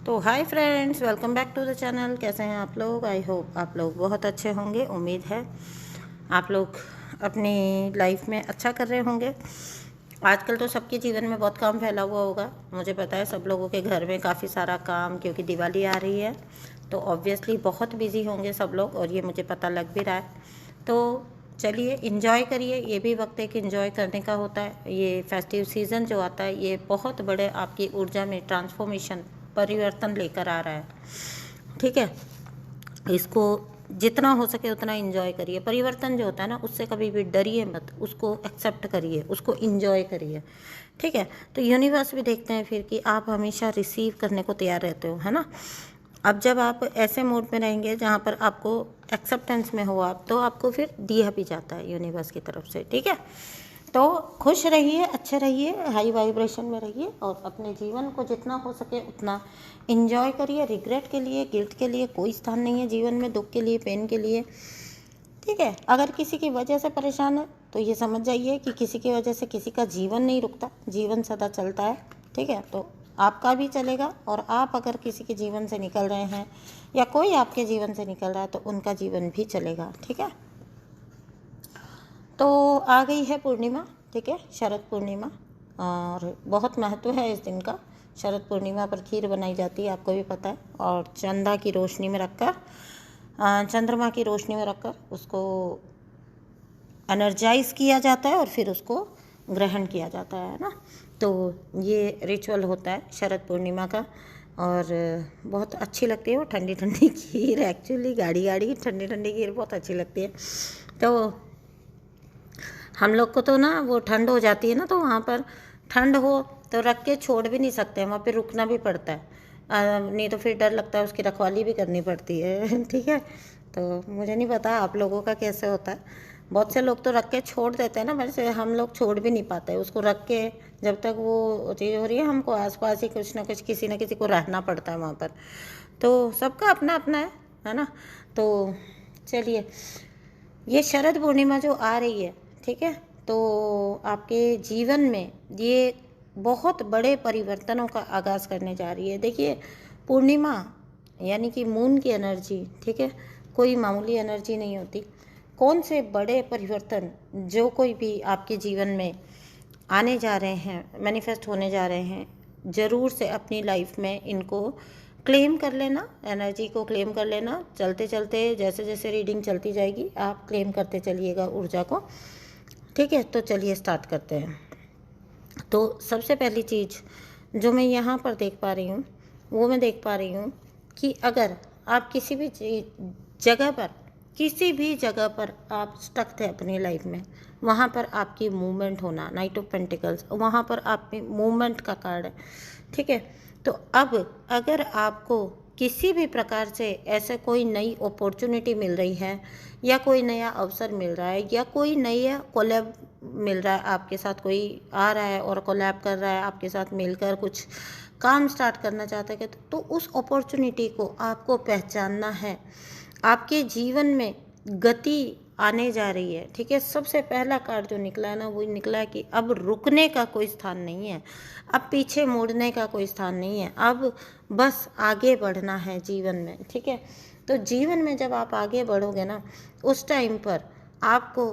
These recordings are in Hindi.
तो hi friends, welcome back to the channel. कैसे हैं आप लोग? आई होप आप लोग बहुत अच्छे होंगे। उम्मीद है आप लोग अपनी लाइफ में अच्छा कर रहे होंगे। आजकल तो सबके जीवन में बहुत काम फैला हुआ होगा। मुझे पता है सब लोगों के घर में काफ़ी सारा काम, क्योंकि दिवाली आ रही है तो ऑब्वियसली बहुत बिजी होंगे सब लोग, और ये मुझे पता लग भी रहा है। तो चलिए इन्जॉय करिए। ये भी वक्त एक इन्जॉय करने का होता है। ये फेस्टिव सीज़न जो आता है ये बहुत बड़े आपकी ऊर्जा में ट्रांसफॉर्मेशन, परिवर्तन लेकर आ रहा है। ठीक है, इसको जितना हो सके उतना इन्जॉय करिए। परिवर्तन जो होता है ना, उससे कभी भी डरिए मत, उसको एक्सेप्ट करिए, उसको इन्जॉय करिए। ठीक है, तो यूनिवर्स भी देखते हैं फिर कि आप हमेशा रिसीव करने को तैयार रहते हो, है ना। अब जब आप ऐसे मूड में रहेंगे जहाँ पर आपको एक्सेप्टेंस में हो आप, तो आपको फिर दिया भी जाता है यूनिवर्स की तरफ से। ठीक है, तो खुश रहिए, अच्छे रहिए, हाई वाइब्रेशन में रहिए, और अपने जीवन को जितना हो सके उतना इन्जॉय करिए। रिग्रेट के लिए, गिल्ट के लिए कोई स्थान नहीं है जीवन में, दुख के लिए, पेन के लिए। ठीक है, अगर किसी की वजह से परेशान है तो ये समझ जाइए कि किसी की वजह से किसी का जीवन नहीं रुकता, जीवन सदा चलता है। ठीक है, तो आपका भी चलेगा, और आप अगर किसी के जीवन से निकल रहे हैं या कोई आपके जीवन से निकल रहा है तो उनका जीवन भी चलेगा। ठीक है, तो आ गई है पूर्णिमा। ठीक है, शरद पूर्णिमा, और बहुत महत्व है इस दिन का। शरद पूर्णिमा पर खीर बनाई जाती है, आपको भी पता है, और चंदा की रोशनी में रखकर, चंद्रमा की रोशनी में रखकर उसको एनर्जाइज किया जाता है और फिर उसको ग्रहण किया जाता है ना। तो ये रिचुअल होता है शरद पूर्णिमा का, और बहुत अच्छी लगती है वो ठंडी ठंडी खीर। एक्चुअली गाढ़ी गाढ़ी ठंडी ठंडी खीर बहुत अच्छी लगती है। तो हम लोग को तो ना वो ठंड हो जाती है ना, तो वहाँ पर ठंड हो तो रख के छोड़ भी नहीं सकते, वहाँ पे रुकना भी पड़ता है। नहीं तो फिर डर लगता है, उसकी रखवाली भी करनी पड़ती है। ठीक है, तो मुझे नहीं पता आप लोगों का कैसे होता है। बहुत से लोग तो रख के छोड़ देते हैं ना, वैसे हम लोग छोड़ भी नहीं पाते उसको रख के। जब तक वो चीज़ हो रही है, हमको आसपास ही कुछ ना कुछ, किसी न किसी को रहना पड़ता है वहाँ पर। तो सबका अपना अपना है ना। तो चलिए, ये शरद पूर्णिमा जो आ रही है, ठीक है, तो आपके जीवन में ये बहुत बड़े परिवर्तनों का आगाज़ करने जा रही है। देखिए, पूर्णिमा यानी कि मून की एनर्जी, ठीक है, कोई मामूली एनर्जी नहीं होती। कौन से बड़े परिवर्तन जो कोई भी आपके जीवन में आने जा रहे हैं, मैनिफेस्ट होने जा रहे हैं, ज़रूर से अपनी लाइफ में इनको क्लेम कर लेना, एनर्जी को क्लेम कर लेना। चलते चलते जैसे जैसे रीडिंग चलती जाएगी आप क्लेम करते चलिएगा ऊर्जा को। ठीक है, तो चलिए स्टार्ट करते हैं। तो सबसे पहली चीज़ जो मैं यहाँ पर देख पा रही हूँ, वो मैं देख पा रही हूँ कि अगर आप किसी भी जगह पर, किसी भी जगह पर आप स्टक थे अपनी लाइफ में, वहाँ पर आपकी मूवमेंट होना, नाइट ऑफ पेंटिकल्स, वहाँ पर आप में मूवमेंट का कार्ड है। ठीक है, तो अब अगर आपको किसी भी प्रकार से ऐसे कोई नई अपॉर्चुनिटी मिल रही है, या कोई नया अवसर मिल रहा है, या कोई नया कोलैब मिल रहा है, आपके साथ कोई आ रहा है और कोलैब कर रहा है, आपके साथ मिलकर कुछ काम स्टार्ट करना चाहता है, तो उस अपॉर्चुनिटी को आपको पहचानना है। आपके जीवन में गति आने जा रही है। ठीक है, सबसे पहला कार्ड जो निकला है ना, वो निकला है कि अब रुकने का कोई स्थान नहीं है, अब पीछे मुड़ने का कोई स्थान नहीं है, अब बस आगे बढ़ना है जीवन में। ठीक है, तो जीवन में जब आप आगे बढ़ोगे ना, उस टाइम पर आपको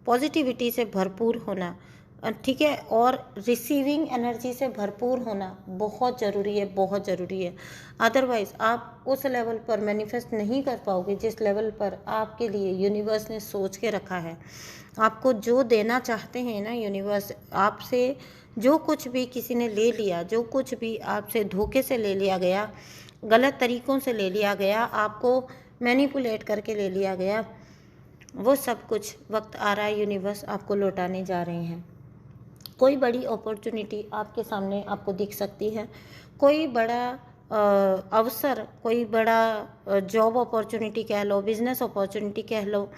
पॉजिटिविटी से भरपूर होना, ठीक है, और रिसीविंग एनर्जी से भरपूर होना बहुत ज़रूरी है, बहुत ज़रूरी है। अदरवाइज़ आप उस लेवल पर मैनिफेस्ट नहीं कर पाओगे जिस लेवल पर आपके लिए यूनिवर्स ने सोच के रखा है। आपको जो देना चाहते हैं ना यूनिवर्स, आपसे जो कुछ भी किसी ने ले लिया, जो कुछ भी आपसे धोखे से ले लिया गया, गलत तरीक़ों से ले लिया गया, आपको मैनिपुलेट करके ले लिया गया, वो सब कुछ वक्त आ रहा है, यूनिवर्स आपको लौटाने जा रहे हैं। कोई बड़ी अपॉर्चुनिटी आपके सामने आपको दिख सकती है, कोई बड़ा अवसर, कोई बड़ा जॉब अपॉर्चुनिटी कह लो, बिजनेस अपॉर्चुनिटी कह लो,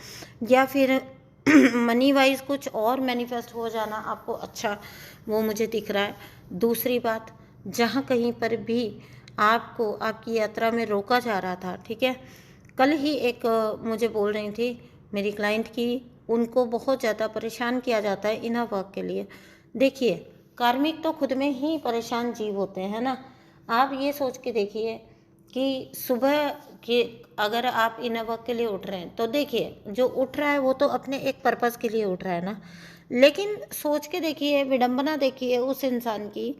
या फिर मनी वाइज कुछ और मैनिफेस्ट हो जाना आपको अच्छा, वो मुझे दिख रहा है। दूसरी बात, जहाँ कहीं पर भी आपको आपकी यात्रा में रोका जा रहा था, ठीक है, कल ही एक मुझे बोल रही थी मेरी क्लाइंट की, उनको बहुत ज़्यादा परेशान किया जाता है इनर वर्क के लिए। देखिए, कार्मिक तो खुद में ही परेशान जीव होते हैं ना। आप ये सोच के देखिए कि सुबह के अगर आप इन वर्क के लिए उठ रहे हैं तो देखिए जो उठ रहा है वो तो अपने एक पर्पस के लिए उठ रहा है ना, लेकिन सोच के देखिए, विडंबना देखिए उस इंसान की,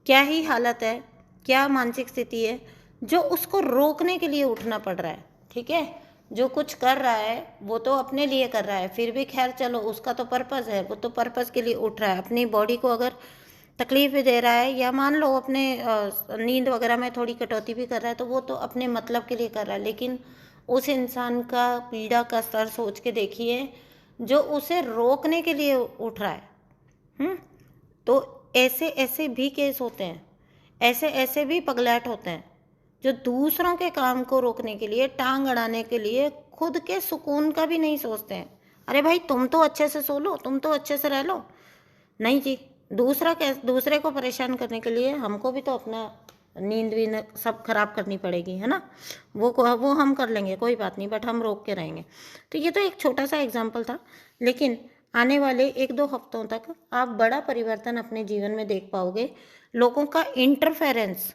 क्या ही हालत है, क्या मानसिक स्थिति है जो उसको रोकने के लिए उठना पड़ रहा है। ठीक है, जो कुछ कर रहा है वो तो अपने लिए कर रहा है, फिर भी खैर चलो उसका तो पर्पस है, वो तो पर्पस के लिए उठ रहा है। अपनी बॉडी को अगर तकलीफ भी दे रहा है या मान लो अपने नींद वगैरह में थोड़ी कटौती भी कर रहा है तो वो तो अपने मतलब के लिए कर रहा है, लेकिन उस इंसान का पीड़ा का स्तर सोच के देखिए जो उसे रोकने के लिए उठ रहा है। तो ऐसे ऐसे भी केस होते हैं, ऐसे ऐसे भी पगलैट होते हैं जो दूसरों के काम को रोकने के लिए, टांग अड़ाने के लिए खुद के सुकून का भी नहीं सोचते हैं। अरे भाई तुम तो अच्छे से सो लो, तुम तो अच्छे से रह लो। नहीं जी, दूसरे को परेशान करने के लिए हमको भी तो अपना नींद वींद सब खराब करनी पड़ेगी, है ना। वो हम कर लेंगे, कोई बात नहीं, बट हम रोक के रहेंगे। तो ये तो एक छोटा सा एग्जाम्पल था, लेकिन आने वाले 1-2 हफ्तों तक आप बड़ा परिवर्तन अपने जीवन में देख पाओगे। लोगों का इंटरफेरेंस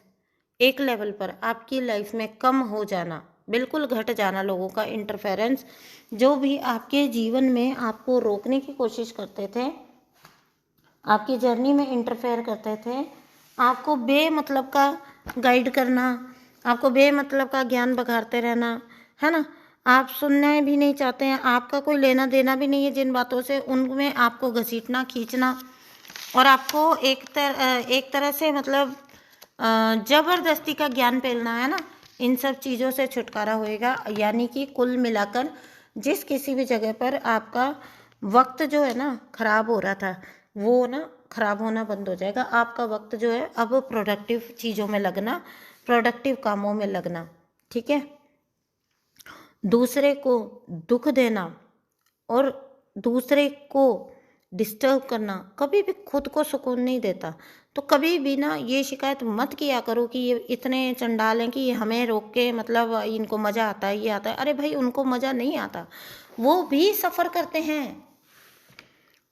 एक लेवल पर आपकी लाइफ में कम हो जाना, बिल्कुल घट जाना, लोगों का इंटरफेरेंस जो भी आपके जीवन में आपको रोकने की कोशिश करते थे, आपकी जर्नी में इंटरफेयर करते थे, आपको बेमतलब का गाइड करना, आपको बेमतलब का ज्ञान बघारते रहना, है ना। आप सुनना भी नहीं चाहते हैं, आपका कोई लेना देना भी नहीं है जिन बातों से, उनमें आपको घसीटना खींचना और आपको एक तरह से मतलब जबरदस्ती का ज्ञान पेलना, है ना। इन सब चीज़ों से छुटकारा होएगा। यानी कि कुल मिलाकर जिस किसी भी जगह पर आपका वक्त जो है ना खराब हो रहा था वो ना खराब होना बंद हो जाएगा। आपका वक्त जो है अब प्रोडक्टिव चीज़ों में लगना, प्रोडक्टिव कामों में लगना। ठीक है, दूसरे को दुख देना और दूसरे को डिस्टर्ब करना कभी भी खुद को सुकून नहीं देता। तो कभी भी ना ये शिकायत मत किया करो कि ये इतने चंडाल हैं कि ये हमें रोक के मतलब इनको मज़ा आता है, ये आता है। अरे भाई उनको मज़ा नहीं आता, वो भी सफ़र करते हैं,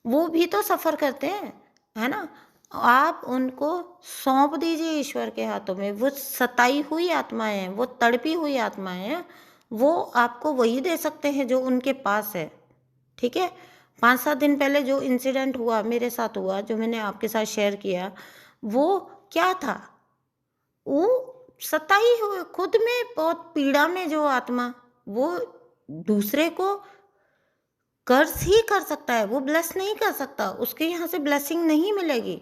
वो भी तो सफ़र करते हैं, है ना। आप उनको सौंप दीजिए ईश्वर के हाथों में। वो सताई हुई आत्माएं हैं, वो तड़पी हुई आत्माएं हैं, वो आपको वही दे सकते हैं जो उनके पास है। ठीक है, 5-7 दिन पहले जो इंसिडेंट हुआ मेरे साथ हुआ, जो मैंने आपके साथ शेयर किया, वो क्या था, वो सताई हुई खुद में बहुत पीड़ा में जो आत्मा, वो दूसरे को कर्ज ही कर सकता है, वो ब्लेस नहीं कर सकता, उसके यहाँ से ब्लेसिंग नहीं मिलेगी।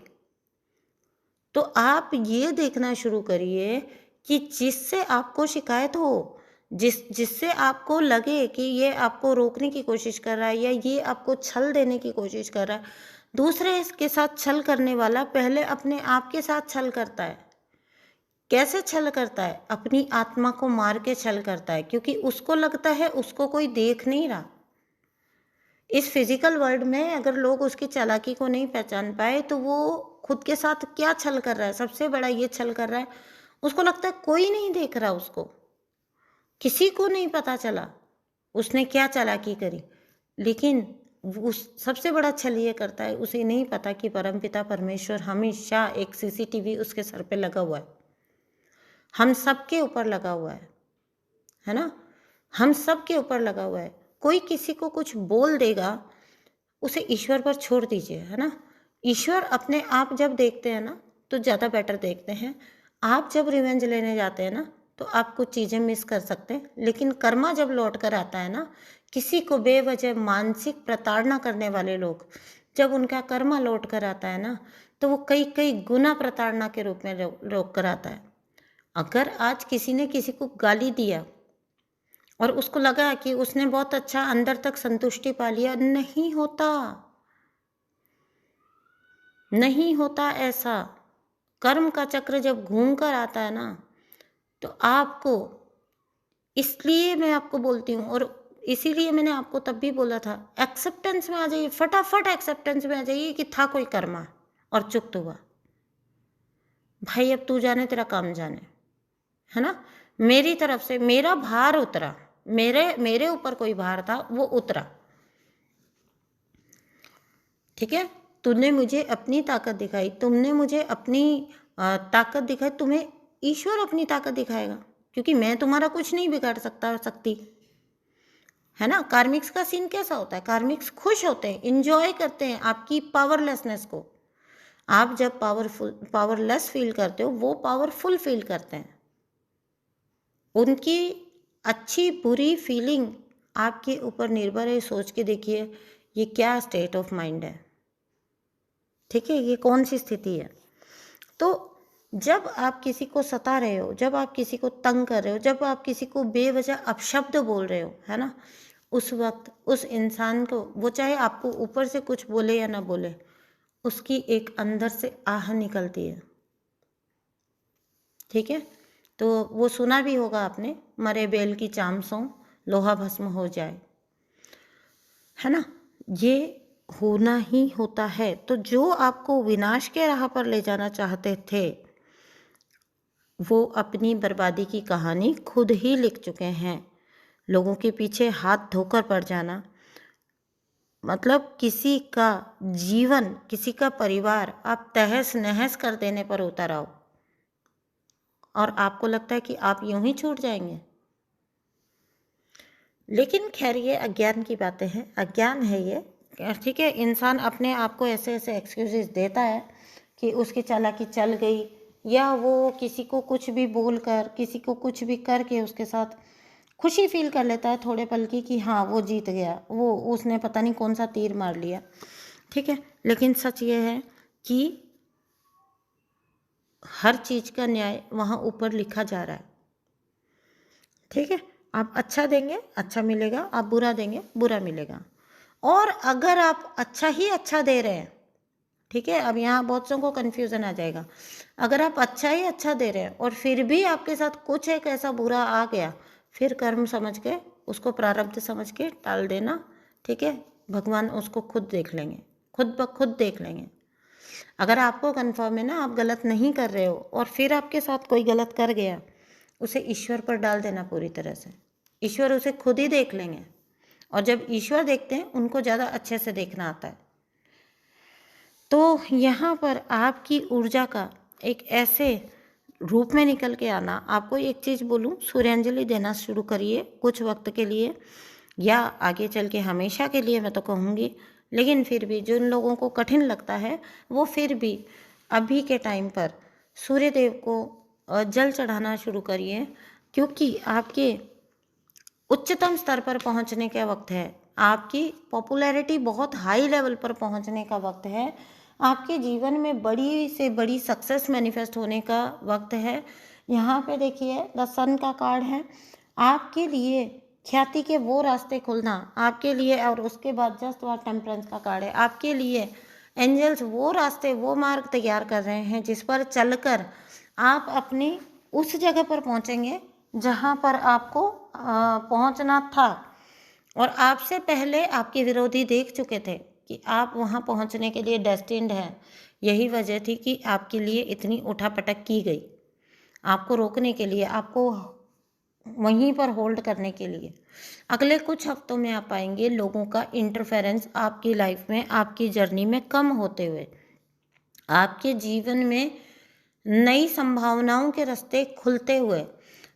तो आप ये देखना शुरू करिए कि जिससे आपको शिकायत हो, जिससे आपको लगे कि ये आपको रोकने की कोशिश कर रहा है या ये आपको छल देने की कोशिश कर रहा है, दूसरे के साथ छल करने वाला पहले अपने आप के साथ छल करता है। कैसे छल करता है? अपनी आत्मा को मार के छल करता है, क्योंकि उसको लगता है उसको कोई देख नहीं रहा। इस फिजिकल वर्ल्ड में अगर लोग उसकी चालाकी को नहीं पहचान पाए तो वो खुद के साथ क्या छल कर रहा है, सबसे बड़ा ये छल कर रहा है, उसको लगता है कोई नहीं देख रहा, उसको किसी को नहीं पता चला उसने क्या चालाकी करी। लेकिन उस सबसे बड़ा छल ये करता है, उसे नहीं पता कि परमपिता परमेश्वर हमेशा एक सीसीटीवी उसके सर पे लगा हुआ है, हम सबके ऊपर लगा हुआ है ना, हम सबके ऊपर लगा हुआ है। कोई किसी को कुछ बोल देगा, उसे ईश्वर पर छोड़ दीजिए, है ना। ईश्वर अपने आप जब देखते हैं ना तो ज़्यादा बेटर देखते हैं। आप जब रिवेंज लेने जाते हैं ना तो आप कुछ चीज़ें मिस कर सकते हैं, लेकिन कर्मा जब लौट कर आता है ना, किसी को बेवजह मानसिक प्रताड़ना करने वाले लोग जब उनका कर्मा लौट कर आता है ना तो वो कई कई गुना प्रताड़ना के रूप में रोक कर आता है। अगर आज किसी ने किसी को गाली दिया और उसको लगा कि उसने बहुत अच्छा अंदर तक संतुष्टि पा लिया, नहीं होता, नहीं होता ऐसा। कर्म का चक्र जब घूम कर आता है ना तो आपको, इसलिए मैं आपको बोलती हूँ और इसीलिए मैंने आपको तब भी बोला था, एक्सेप्टेंस में आ जाइए, फटाफट एक्सेप्टेंस में आ जाइए कि था कोई कर्मा और चुक्त हुआ। भाई अब तू जाने तेरा काम जाने, है ना। मेरी तरफ से मेरा भार उतरा, मेरे ऊपर कोई भार था वो उतरा। ठीक है, तूने मुझे अपनी ताकत दिखाई, तुमने मुझे अपनी ताकत दिखाई, तुम्हें ईश्वर अपनी ताकत दिखाएगा, क्योंकि मैं तुम्हारा कुछ नहीं बिगाड़ सकती, है ना। कार्मिक्स का सीन कैसा होता है, कार्मिक्स खुश होते हैं, इंजॉय करते हैं आपकी पावरलेसनेस को। आप जब पावरलेस फील करते हो, वो पावरफुल फील करते हैं। उनकी अच्छी बुरी फीलिंग आपके ऊपर निर्भर है। सोच के देखिए ये क्या स्टेट ऑफ माइंड है, ठीक है, ये कौन सी स्थिति है। तो जब आप किसी को सता रहे हो, जब आप किसी को तंग कर रहे हो, जब आप किसी को बेवजह अपशब्द बोल रहे हो, है ना, उस वक्त उस इंसान को, वो चाहे आपको ऊपर से कुछ बोले या ना बोले, उसकी एक अंदर से आह निकलती है, ठीक है। तो वो सुना भी होगा आपने, मरे बैल की चाम सो लोहा भस्म हो जाए, है ना। ये होना ही होता है। तो जो आपको विनाश के राह पर ले जाना चाहते थे, वो अपनी बर्बादी की कहानी खुद ही लिख चुके हैं। लोगों के पीछे हाथ धोकर पड़ जाना, मतलब किसी का जीवन, किसी का परिवार आप तहस नहस कर देने पर उतर आओ, और आपको लगता है कि आप यूं ही छूट जाएंगे। लेकिन खैर ये अज्ञान की बातें हैं, अज्ञान है ये, ठीक है। इंसान अपने आप को ऐसे ऐसे एक्सक्यूजेस देता है कि उसकी चालाकी चल गई, या वो किसी को कुछ भी बोलकर, किसी को कुछ भी करके उसके साथ खुशी फील कर लेता है थोड़े पल की, कि हाँ वो जीत गया, वो उसने पता नहीं कौन सा तीर मार लिया, ठीक है। लेकिन सच ये है कि हर चीज़ का न्याय वहाँ ऊपर लिखा जा रहा है, ठीक है। आप अच्छा देंगे अच्छा मिलेगा, आप बुरा देंगे बुरा मिलेगा। और अगर आप अच्छा ही अच्छा दे रहे हैं, ठीक है, अब यहाँ बहुत सौ को कन्फ्यूज़न आ जाएगा, अगर आप अच्छा ही अच्छा दे रहे हैं और फिर भी आपके साथ कुछ एक ऐसा बुरा आ गया, फिर कर्म समझ के, उसको प्रारब्ध समझ के टाल देना, ठीक है। भगवान उसको खुद देख लेंगे, खुद ब खुद देख लेंगे। अगर आपको कन्फर्म है ना आप गलत नहीं कर रहे हो, और फिर आपके साथ कोई गलत कर गया, उसे ईश्वर पर डाल देना पूरी तरह से, ईश्वर उसे खुद ही देख लेंगे। और जब ईश्वर देखते हैं, उनको ज़्यादा अच्छे से देखना आता है। तो यहाँ पर आपकी ऊर्जा का एक ऐसे रूप में निकल के आना, आपको एक चीज़ बोलूँ, सूर्यांजलि देना शुरू करिए कुछ वक्त के लिए, या आगे चल के हमेशा के लिए मैं तो कहूँगी। लेकिन फिर भी जिन लोगों को कठिन लगता है, वो फिर भी अभी के टाइम पर सूर्य देव को जल चढ़ाना शुरू करिए, क्योंकि आपके उच्चतम स्तर पर पहुंचने का वक्त है, आपकी पॉपुलैरिटी बहुत हाई लेवल पर पहुंचने का वक्त है, आपके जीवन में बड़ी से बड़ी सक्सेस मैनिफेस्ट होने का वक्त है। यहाँ पे देखिए द सन का कार्ड है, आपके लिए ख्याति के वो रास्ते खुलना आपके लिए, और उसके बाद जस्ट वह टेम्परेंस का कार्ड है, आपके लिए एंजल्स वो रास्ते, वो मार्ग तैयार कर रहे हैं जिस पर चलकर आप अपनी उस जगह पर पहुंचेंगे जहां पर आपको पहुंचना था। और आपसे पहले आपके विरोधी देख चुके थे कि आप वहां पहुंचने के लिए डेस्टिन्ड हैं। यही वजह थी कि आपके लिए इतनी उठापटक की गई, आपको रोकने के लिए, आपको वहीं पर होल्ड करने के लिए। अगले कुछ हफ्तों में आप पाएंगे लोगों का इंटरफेरेंस आपकी लाइफ में, आपकी जर्नी में कम होते हुए, आपके जीवन में नई संभावनाओं के रास्ते खुलते हुए,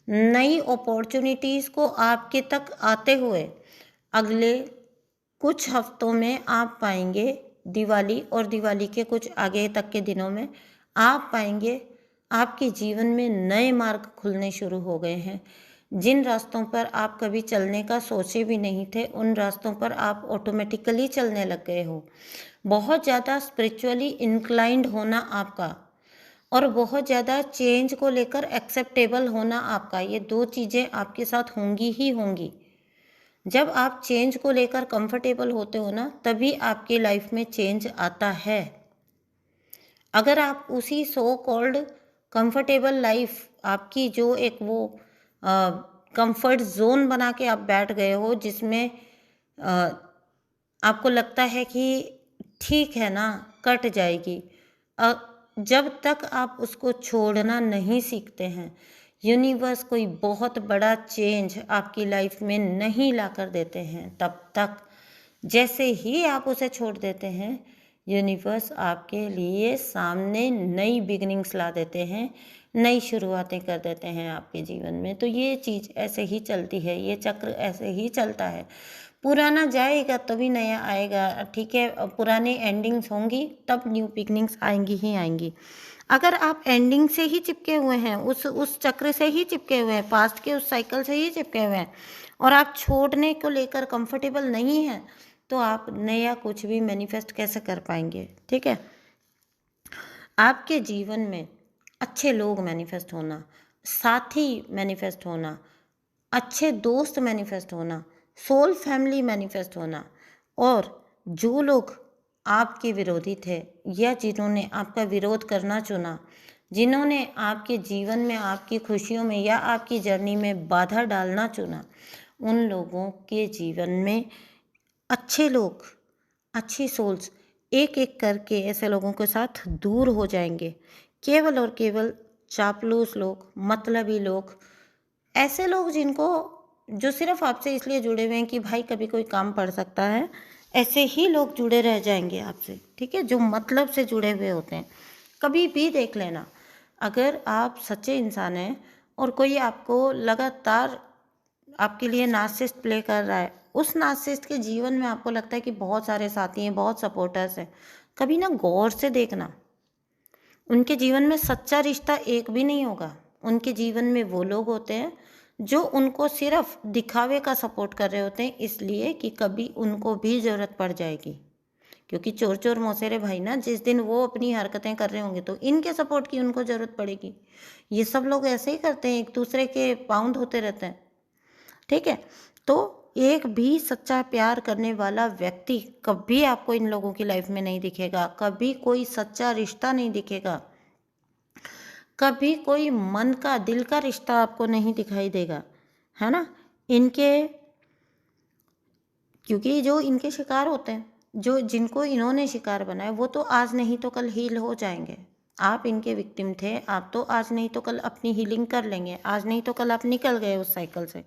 नई अपॉर्चुनिटीज़ को आपके तक आते हुए अगले कुछ हफ्तों में आप पाएंगे। दिवाली और दिवाली के कुछ आगे तक के दिनों में आप पाएंगे आपके जीवन में नए मार्ग खुलने शुरू हो गए हैं। जिन रास्तों पर आप कभी चलने का सोचे भी नहीं थे, उन रास्तों पर आप ऑटोमेटिकली चलने लग गए हो। बहुत ज़्यादा स्पिरिचुअली इंक्लाइंड होना आपका, और बहुत ज़्यादा चेंज को लेकर एक्सेप्टेबल होना आपका, ये दो चीज़ें आपके साथ होंगी ही होंगी। जब आप चेंज को लेकर कंफर्टेबल होते हो ना, तभी आपकी लाइफ में चेंज आता है। अगर आप उसी सो कॉल्ड कंफर्टेबल लाइफ, आपकी जो एक वो कंफर्ट जोन बना के आप बैठ गए हो, जिसमें आपको लगता है कि ठीक है ना, कट जाएगी, जब तक आप उसको छोड़ना नहीं सीखते हैं, यूनिवर्स कोई बहुत बड़ा चेंज आपकी लाइफ में नहीं ला कर देते हैं तब तक। जैसे ही आप उसे छोड़ देते हैं, यूनिवर्स आपके लिए सामने नई बिगनिंग्स ला देते हैं, नई शुरुआतें कर देते हैं आपके जीवन में। तो ये चीज़ ऐसे ही चलती है, ये चक्र ऐसे ही चलता है। पुराना जाएगा तभी नया आएगा, ठीक है। पुरानी एंडिंग्स होंगी तब न्यू बिगनिंग्स आएंगी ही आएंगी। अगर आप एंडिंग से ही चिपके हुए हैं, उस चक्र से ही चिपके हुए हैं, पास्ट के उस साइकिल से ही चिपके हुए हैं, और आप छोड़ने को लेकर कंफर्टेबल नहीं हैं, तो आप नया कुछ भी मैनिफेस्ट कैसे कर पाएंगे, ठीक है। आपके जीवन में अच्छे लोग मैनिफेस्ट होना, साथी मैनिफेस्ट होना, अच्छे दोस्त मैनिफेस्ट होना, सोल फैमिली मैनिफेस्ट होना, और जो लोग आपके विरोधी थे या जिन्होंने आपका विरोध करना चुना, जिन्होंने आपके जीवन में, आपकी खुशियों में या आपकी जर्नी में बाधा डालना चुना, उन लोगों के जीवन में अच्छे लोग, अच्छी सोल्स एक एक करके ऐसे लोगों के साथ दूर हो जाएंगे। केवल और केवल चापलूस लोग, मतलबी लोग, ऐसे लोग जो सिर्फ आपसे इसलिए जुड़े हुए हैं कि भाई कभी कोई काम पड़ सकता है, ऐसे ही लोग जुड़े रह जाएंगे आपसे, ठीक है, जो मतलब से जुड़े हुए होते हैं। कभी भी देख लेना, अगर आप सच्चे इंसान हैं और कोई आपको लगातार आपके लिए नार्सिसिस्ट प्ले कर रहा है, उस नार्सिसिस्ट के जीवन में आपको लगता है कि बहुत सारे साथी हैं, बहुत सपोर्टर्स हैं, कभी ना गौर से देखना, उनके जीवन में सच्चा रिश्ता एक भी नहीं होगा। उनके जीवन में वो लोग होते हैं जो उनको सिर्फ दिखावे का सपोर्ट कर रहे होते हैं, इसलिए कि कभी उनको भी ज़रूरत पड़ जाएगी। क्योंकि चोर चोर मौसेरे भाई ना, जिस दिन वो अपनी हरकतें कर रहे होंगे तो इनके सपोर्ट की उनको ज़रूरत पड़ेगी। ये सब लोग ऐसे ही करते हैं, एक दूसरे के पाउंड होते रहते हैं, ठीक है। तो एक भी सच्चा प्यार करने वाला व्यक्ति कभी आपको इन लोगों की लाइफ में नहीं दिखेगा, कभी कोई सच्चा रिश्ता नहीं दिखेगा, कभी कोई मन का, दिल का रिश्ता आपको नहीं दिखाई देगा, है ना। क्योंकि जो इनके शिकार होते हैं, जिनको इन्होंने शिकार बनाया, वो तो आज नहीं तो कल हील हो जाएंगे। आप इनके विक्टिम थे, आप तो आज नहीं तो कल अपनी हीलिंग कर लेंगे, आज नहीं तो कल आप निकल गए उस साइकिल से।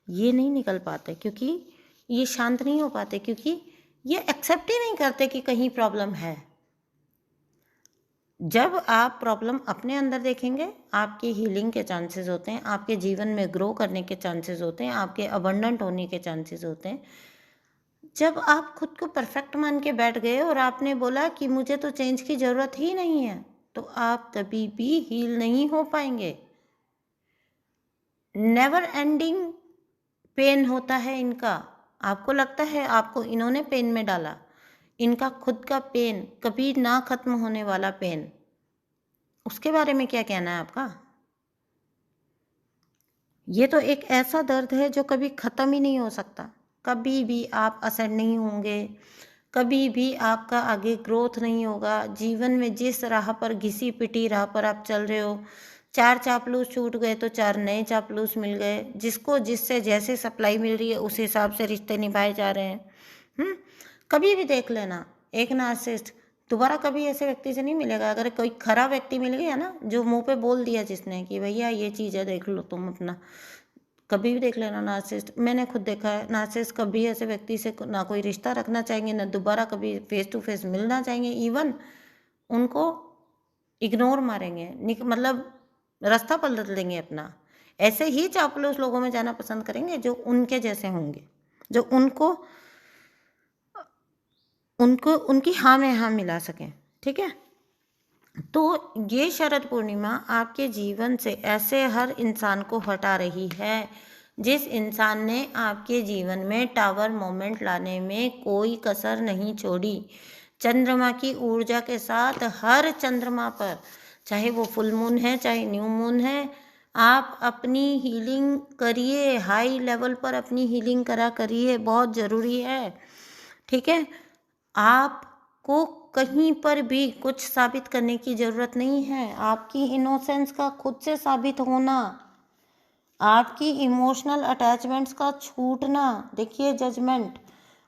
ये नहीं निकल पाते क्योंकि ये शांत नहीं हो पाते, क्योंकि ये एक्सेप्ट ही नहीं करते कि कहीं प्रॉब्लम है। जब आप प्रॉब्लम अपने अंदर देखेंगे, आपकी हीलिंग के चांसेस होते हैं, आपके जीवन में ग्रो करने के चांसेस होते हैं, आपके अबंडेंट होने के चांसेस होते हैं। जब आप खुद को परफेक्ट मान के बैठ गए और आपने बोला कि मुझे तो चेंज की ज़रूरत ही नहीं है, तो आप कभी भी हील नहीं हो पाएंगे। नेवर एंडिंग पेन होता है इनका। आपको लगता है आपको इन्होंने पेन में डाला, इनका खुद का पेन, कभी ना खत्म होने वाला पेन, उसके बारे में क्या कहना है आपका। ये तो एक ऐसा दर्द है जो कभी ख़त्म ही नहीं हो सकता, कभी भी आप असेंड नहीं होंगे, कभी भी आपका आगे ग्रोथ नहीं होगा। जीवन में जिस राह पर, घिसी पिटी राह पर आप चल रहे हो, 4 चापलूस छूट गए तो 4 नए चापलूस मिल गए, जिसको जिससे जैसे सप्लाई मिल रही है उस हिसाब से रिश्ते निभाए जा रहे हैं। कभी भी देख लेना, एक नार्सिसिस्ट दोबारा कभी ऐसे व्यक्ति से नहीं मिलेगा। अगर कोई खराब व्यक्ति मिल गया ना, जो मुंह पे बोल दिया जिसने कि भैया ये चीज़ है देख लो तुम अपना, कभी भी देख लेना नार्सिसिस्ट। मैंने खुद देखा है, नार्सिसिस्ट कभी ऐसे व्यक्ति से ना कोई रिश्ता रखना चाहेंगे, ना दोबारा कभी फेस टू फेस मिलना चाहेंगे, इवन उनको इग्नोर मारेंगे, मतलब रास्ता पलट देंगे अपना। ऐसे ही चापलूस लोगों में जाना पसंद करेंगे जो उनके जैसे होंगे, जो उनको उनकी हाँ में हाँ मिला सकें, ठीक है। तो ये शरद पूर्णिमा आपके जीवन से ऐसे हर इंसान को हटा रही है जिस इंसान ने आपके जीवन में टावर मोमेंट लाने में कोई कसर नहीं छोड़ी। चंद्रमा की ऊर्जा के साथ हर चंद्रमा पर, चाहे वो फुल मून है चाहे न्यू मून है, आप अपनी हीलिंग करिए, हाई लेवल पर अपनी हीलिंग करिए, बहुत ज़रूरी है, ठीक है। आपको कहीं पर भी कुछ साबित करने की ज़रूरत नहीं है। आपकी इनोसेंस का खुद से साबित होना, आपकी इमोशनल अटैचमेंट्स का छूटना, देखिए जजमेंट,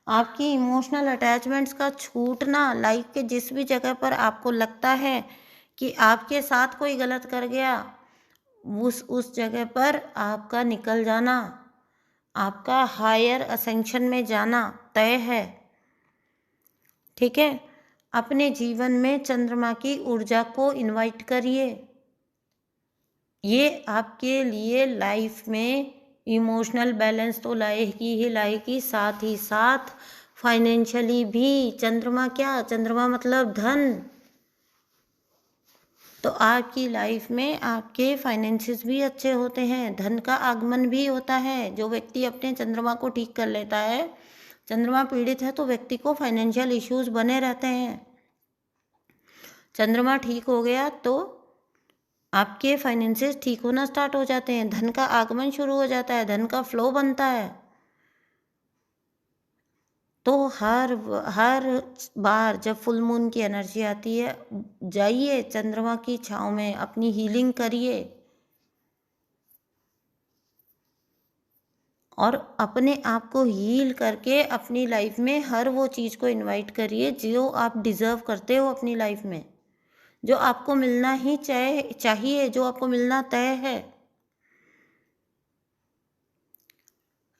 आपकी इमोशनल अटैचमेंट्स का छूटना, लाइफ के जिस भी जगह पर आपको लगता है कि आपके साथ कोई गलत कर गया, उस जगह पर आपका निकल जाना, आपका हायर असेंशन में जाना तय है, ठीक है। अपने जीवन में चंद्रमा की ऊर्जा को इनवाइट करिए, ये आपके लिए लाइफ में इमोशनल बैलेंस तो लाएगी ही लाएगी, साथ ही साथ फाइनेंशियली भी। चंद्रमा क्या, चंद्रमा मतलब धन। तो आपकी लाइफ में आपके फाइनेंसेस भी अच्छे होते हैं, धन का आगमन भी होता है। जो व्यक्ति अपने चंद्रमा को ठीक कर लेता है, चंद्रमा पीड़ित है तो व्यक्ति को फाइनेंशियल इश्यूज बने रहते हैं। चंद्रमा ठीक हो गया तो आपके फाइनेंसेस ठीक होना स्टार्ट हो जाते हैं, धन का आगमन शुरू हो जाता है, धन का फ्लो बनता है। तो हर बार जब फुल मून की एनर्जी आती है, जाइए चंद्रमा की छाँव में, अपनी हीलिंग करिए और अपने आप को हील करके अपनी लाइफ में हर वो चीज़ को इनवाइट करिए जो आप डिज़र्व करते हो अपनी लाइफ में, जो आपको मिलना ही चाहिए, जो आपको मिलना तय है।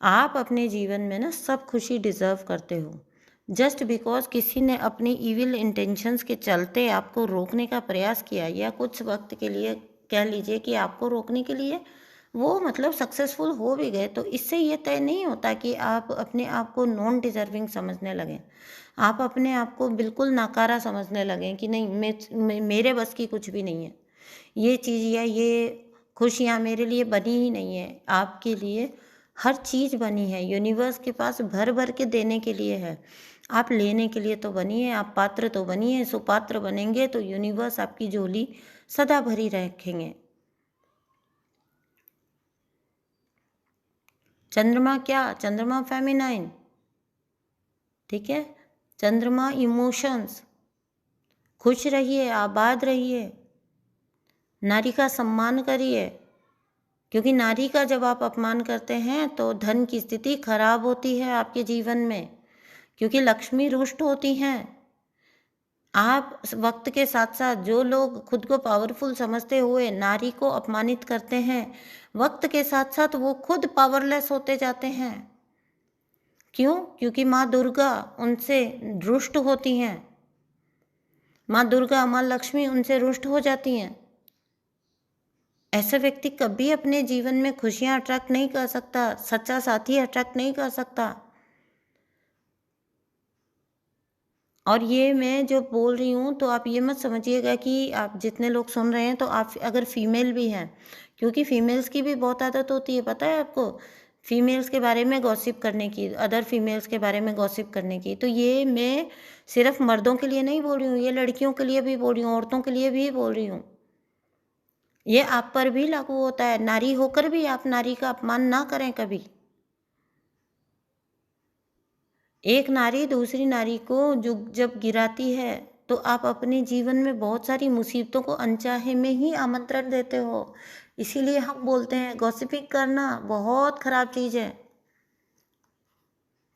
आप अपने जीवन में ना सब खुशी डिज़र्व करते हो। जस्ट बिकॉज किसी ने अपनी इविल इंटेंशंस के चलते आपको रोकने का प्रयास किया, या कुछ वक्त के लिए कह लीजिए कि आपको रोकने के लिए वो मतलब सक्सेसफुल हो भी गए, तो इससे ये तय नहीं होता कि आप अपने आप को नॉन डिज़र्विंग समझने लगें, आप अपने आप को बिल्कुल नाकारा समझने लगें कि नहीं, मेरे बस की कुछ भी नहीं है, ये चीज़ या ये खुशियाँ मेरे लिए बनी ही नहीं है। आपके लिए हर चीज़ बनी है, यूनिवर्स के पास भर भर के देने के लिए है, आप लेने के लिए तो बनी है, आप पात्र तो बनी है, सुपात्र बनेंगे तो यूनिवर्स आपकी झोली सदा भरी रखेंगे। चंद्रमा क्या, चंद्रमा फेमिनाइन, ठीक है। चंद्रमा इमोशंस, खुश रहिए, आबाद रहिए, नारी का सम्मान करिए, क्योंकि नारी का जब आप अपमान करते हैं तो धन की स्थिति खराब होती है आपके जीवन में, क्योंकि लक्ष्मी रुष्ट होती हैं। आप वक्त के साथ साथ जो लोग खुद को पावरफुल समझते हुए नारी को अपमानित करते हैं, वक्त के साथ साथ वो खुद पावरलेस होते जाते हैं। क्यों? क्योंकि माँ दुर्गा उनसे रुष्ट होती हैं, माँ दुर्गा, माँ लक्ष्मी उनसे रुष्ट हो जाती हैं। ऐसा व्यक्ति कभी अपने जीवन में खुशियाँ अट्रैक्ट नहीं कर सकता, सच्चा साथी अट्रैक्ट नहीं कर सकता। और ये मैं जो बोल रही हूँ तो आप ये मत समझिएगा कि आप जितने लोग सुन रहे हैं तो आप अगर फीमेल भी हैं, क्योंकि फीमेल्स की भी बहुत आदत होती है, पता है आपको, फीमेल्स के बारे में गॉसिप करने की, अदर फीमेल्स के बारे में गॉसिप करने की। तो ये मैं सिर्फ मर्दों के लिए नहीं बोल रही हूँ, ये लड़कियों के लिए भी बोल रही हूँ, औरतों के लिए भी बोल रही हूँ। ये आप पर भी लागू होता है, नारी होकर भी आप नारी का अपमान ना करें कभी। एक नारी दूसरी नारी को जब गिराती है तो आप अपने जीवन में बहुत सारी मुसीबतों को अनचाहे में ही आमंत्रण देते हो। इसीलिए हम बोलते हैं गॉसिपिंग करना बहुत खराब चीज़ है,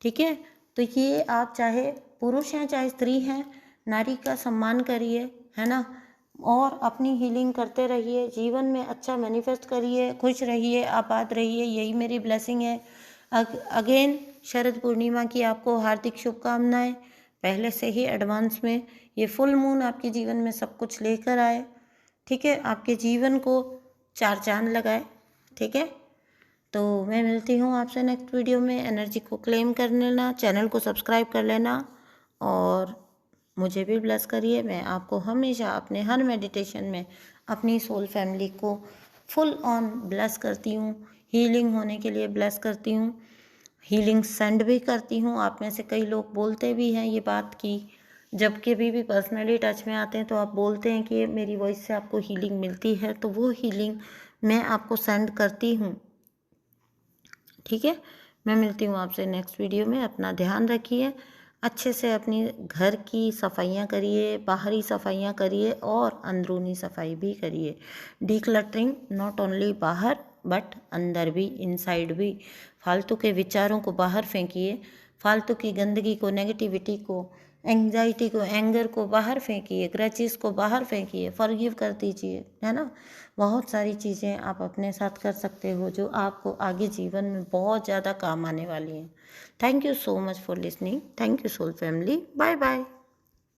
ठीक है। तो ये आप चाहे पुरुष हैं चाहे स्त्री हैं, नारी का सम्मान करिए, है ना, और अपनी हीलिंग करते रहिए, जीवन में अच्छा मैनिफेस्ट करिए, खुश रहिए, आबाद रहिए, यही मेरी ब्लेसिंग है। अगेन शरद पूर्णिमा की आपको हार्दिक शुभकामनाएं, पहले से ही एडवांस में। ये फुल मून आपके जीवन में सब कुछ लेकर आए, ठीक है, आपके जीवन को चार चांद लगाए, ठीक है। तो मैं मिलती हूँ आपसे नेक्स्ट वीडियो में। एनर्जी को क्लेम कर लेना, चैनल को सब्सक्राइब कर लेना और मुझे भी ब्लेस करिए। मैं आपको हमेशा अपने हर मेडिटेशन में अपनी सोल फैमिली को फुल ऑन ब्लेस करती हूँ, हीलिंग होने के लिए ब्लेस करती हूँ, हीलिंग सेंड भी करती हूँ। आप में से कई लोग बोलते भी हैं ये बात की, जब कभी भी पर्सनली टच में आते हैं तो आप बोलते हैं कि मेरी वॉइस से आपको हीलिंग मिलती है, तो वो हीलिंग मैं आपको सेंड करती हूँ, ठीक है। मैं मिलती हूँ आपसे नेक्स्ट वीडियो में। अपना ध्यान रखिए, अच्छे से अपनी घर की सफाइयाँ करिए, बाहरी सफाइयाँ करिए और अंदरूनी सफाई भी करिए। डीक्लटरिंग नॉट ओनली बाहर बट अंदर भी, इनसाइड भी। फालतू के विचारों को बाहर फेंकिए, फालतू की गंदगी को, नेगेटिविटी को, एंग्जाइटी को, एंगर को बाहर फेंकिए, ग्रचेस को बाहर फेंकिए, फॉरगिव कर दीजिए, है ना। बहुत सारी चीज़ें आप अपने साथ कर सकते हो जो आपको आगे जीवन में बहुत ज़्यादा काम आने वाली हैं। Thank you so much for listening. Thank you soul family. Bye bye.